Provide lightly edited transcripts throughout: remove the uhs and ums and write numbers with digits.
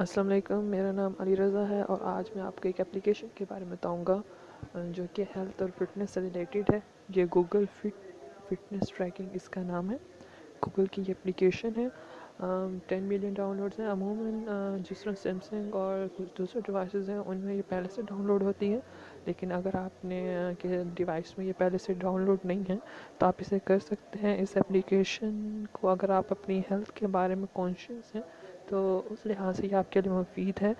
السلام علیکم، میرا نام علی رضا ہے اور آج میں آپ کو ایک اپلیکیشن کے بارے میں بتاؤں گا جو کہ ہیلتھ اور فٹنس سے ریلیٹڈ ہے۔ یہ گوگل فٹنس ٹریکنگ اس کا نام ہے۔ گوگل کی یہ اپلیکیشن ہے، 10 ملین ڈاؤن لوڈز ہیں۔ عموماً جس طرح سیمسنگ اور کچھ دوسرے ڈیوائسز ہیں ان میں یہ پہلے سے ڈاؤن لوڈ ہوتی ہے، لیکن اگر آپ نے کے ڈیوائس میں یہ پہلے سے ڈاؤن لوڈ نہیں ہے تو آپ اسے کر سکتے ہیں۔ اس اپلیکیشن کو اگر آپ اپنی ہیلتھ کے بارے میں کانشیس ہیں تو اس لحاظ سے یہ آپ کے لیے مفید ہے۔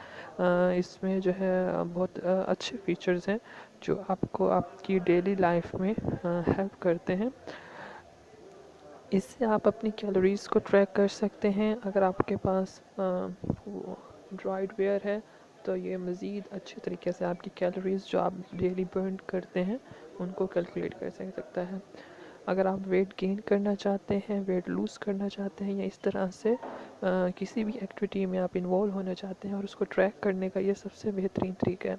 اس میں جو ہے بہت اچھے فیچرز ہیں جو آپ کو آپ کی ڈیلی لائف میں ہیلپ کرتے ہیں۔ اس سے آپ اپنی کیلوریز کو ٹریک کر سکتے ہیں۔ اگر آپ کے پاس انڈرائڈ ویئر ہے تو یہ مزید اچھے طریقے سے آپ کی کیلوریز جو آپ ڈیلی برن کرتے ہیں ان کو کیلکولیٹ کر سکتا ہے۔ اگر آپ ویٹ گین کرنا چاہتے ہیں، ویٹ لوز کرنا چاہتے ہیں یا اس طرح سے کسی بھی ایکٹیویٹی میں آپ انوالو ہونا چاہتے ہیں اور اس کو ٹریک کرنے کا یہ سب سے بہترین طریقہ ہے۔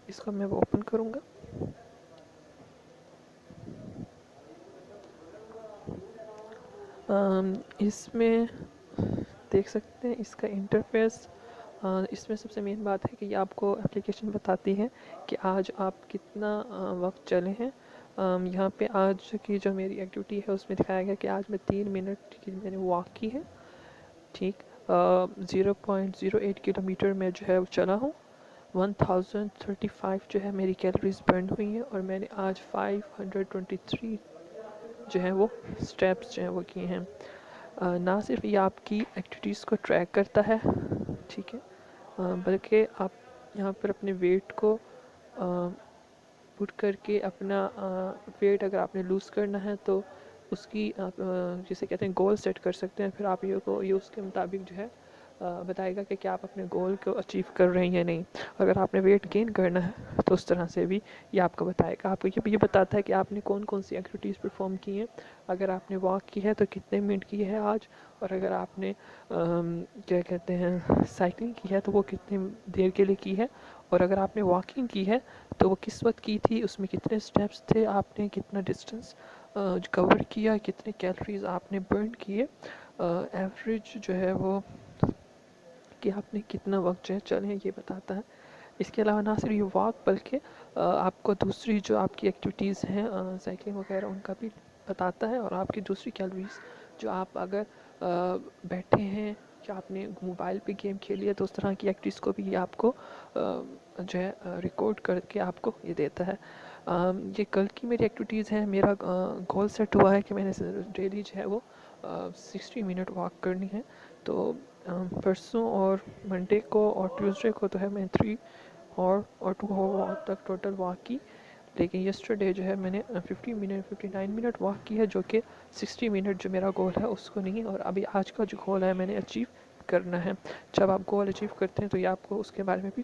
اس کو میں اوپن کروں گا۔ اس میں دیکھ سکتے ہیں اس کا انٹرفیس۔ اس میں سب سے مین بات ہے کہ یہ آپ کو اپلیکیشن بتاتی ہے کہ آج آپ کتنا وقت چلے ہیں۔ یہاں پہ آج کی جو میری ایکٹیویٹی ہے اس میں دکھایا گیا کہ آج میں 3 منٹ کی میں نے واک کی ہے، ٹھیک۔ 0.08 کلومیٹر میں جو ہے وہ چلا ہوں۔ 1035 جو ہے میری کیلوریز برن ہوئی ہیں اور میں نے آج 523 جو ہے وہ سٹیپس جو ہیں وہ کیے ہیں۔ نہ صرف یہ آپ کی ایکٹیویٹیز کو ٹریک کرتا ہے، ٹھیک ہے، بلکہ آپ یہاں پر اپنے ویٹ کو پٹ کر کے اپنا ویٹ اگر آپ نے لوز کرنا ہے تو اس کی آپ جسے کہتے ہیں گول سیٹ کر سکتے ہیں۔ پھر آپ یہ اس کے مطابق جو ہے بتائے گا کہ کیا آپ اپنے گول کو اچیو کر رہے ہیں یا نہیں۔ اگر آپ نے ویٹ گین کرنا ہے تو اس طرح سے بھی یہ آپ کو بتائے گا۔ آپ کو یہ بتاتا ہے کہ آپ نے کون کون سی ایکٹیویٹیز پرفارم کی ہیں۔ اگر آپ نے واک کی ہے تو کتنے منٹ کی ہے آج، اور اگر آپ نے کیا کہتے ہیں سائیکلنگ کی ہے تو وہ کتنے دیر کے لیے کی ہے، اور اگر آپ نے واکنگ کی ہے تو وہ کس وقت کی تھی، اس میں کتنے سٹیپس تھے، آپ نے کتنا ڈسٹنس کور کیا، کتنے کیلوریز آپ نے برن کیے، ایوریج جو ہے وہ کہ آپ نے کتنا وقت جو ہے چلے یہ بتاتا ہے۔ اس کے علاوہ نہ صرف یہ واک بلکہ آپ کو دوسری جو آپ کی ایکٹیویٹیز ہیں سائیکلنگ وغیرہ ان کا بھی بتاتا ہے، اور آپ کی دوسری کیلوریز جو آپ اگر بیٹھے ہیں یا آپ نے موبائل پہ گیم کھیلی ہے تو اس طرح کی ایکٹیویٹیز کو بھی یہ آپ کو جو ہے ریکارڈ کر کے آپ کو یہ دیتا ہے۔ یہ کل کی میری ایکٹیویٹیز ہیں۔ میرا گول سیٹ ہوا ہے کہ میں نے ڈیلی جو ہے وہ 60 منٹ واک کرنی ہے، تو پرسوں اور منڈے کو اور ٹیوزڈے کو تو ہے میں 3 اور 2 تک ٹوٹل واک کی، لیکن یسٹرڈے جو ہے میں نے 59 منٹ واک کی ہے، جو کہ 60 منٹ جو میرا گول ہے اس کو نہیں، اور ابھی آج کا جو گول ہے میں نے اچیو کرنا ہے۔ جب آپ گول اچیو کرتے ہیں تو یہ آپ کو اس کے بارے میں بھی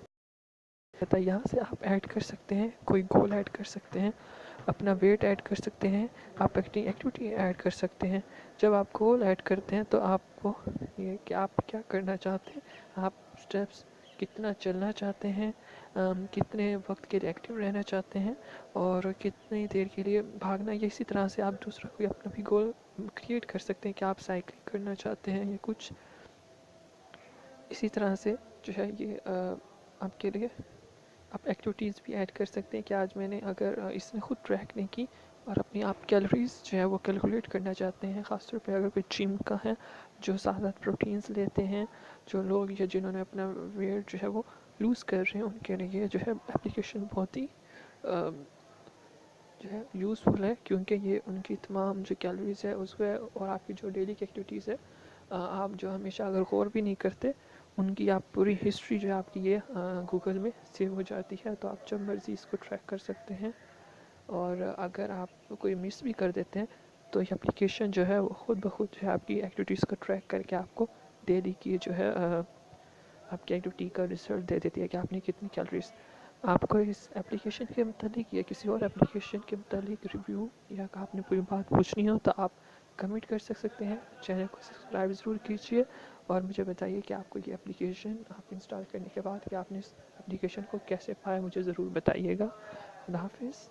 پتا ہے۔ یہاں سے آپ ایڈ کر سکتے ہیں، کوئی گول ایڈ کر سکتے ہیں، اپنا ویٹ ایڈ کر سکتے ہیں، آپ اپنی ایکٹیویٹی ایڈ کر سکتے ہیں۔ جب آپ گول ایڈ کرتے ہیں تو آپ کو یہ کہ آپ کیا کرنا چاہتے ہیں، آپ سٹیپس کتنا چلنا چاہتے ہیں، کتنے وقت کے لیے ایکٹیو رہنا چاہتے ہیں، اور کتنی دیر کے لیے بھاگنا۔ یہ اسی طرح سے آپ دوسرا کوئی اپنا بھی گول کریٹ کر سکتے ہیں کہ آپ سائیکلنگ کرنا چاہتے ہیں یا کچھ اسی طرح سے جو ہے یہ آپ کے لیے آپ ایکٹیویٹیز بھی ایڈ کر سکتے ہیں کہ آج میں نے اگر اس نے خود ٹریک نہیں کی اور اپنی آپ کیلوریز جو ہے وہ کیلکولیٹ کرنا چاہتے ہیں، خاص طور پہ اگر کوئی جم کا ہے جو زیادہ پروٹینز لیتے ہیں، جو لوگ یا جنہوں نے اپنا ویٹ جو ہے وہ لوز کر رہے ہیں، ان کے لیے جو ہے اپلیکیشن بہت ہی جو ہے یوزفل ہے، کیونکہ یہ ان کی تمام جو کیلوریز ہے اس کو اور آپ کی جو ڈیلی کی ایکٹیویٹیز ہے آپ جو ہمیشہ اگر غور بھی نہیں کرتے ان کی آپ پوری ہسٹری جو ہے آپ کی یہ گوگل میں سیو ہو جاتی ہے، تو آپ جب مرضی اس کو ٹریک کر سکتے ہیں۔ اور اگر آپ کوئی مس بھی کر دیتے ہیں تو یہ اپلیکیشن جو ہے وہ خود بخود جو ہے آپ کی ایکٹیویٹیز کو ٹریک کر کے آپ کو ڈیلی کی جو ہے آپ کی ایکٹیویٹی کا رزلٹ دے دیتی ہے کہ آپ نے کتنی کیلوریز۔ آپ کو اس اپلیکیشن کے متعلق یا کسی اور اپلیکیشن کے متعلق ریویو یا آپ نے کوئی بات پوچھنی ہو تو آپ کمنٹ کر سکتے ہیں۔ چینل کو سبسکرائب ضرور کیجیے اور مجھے بتائیے کہ آپ کو یہ اپلیکیشن آپ انسٹال کرنے کے بعد کہ آپ نے اس اپلیکیشن کو کیسے پایا، مجھے ضرور بتائیے گا۔ اللہ حافظ۔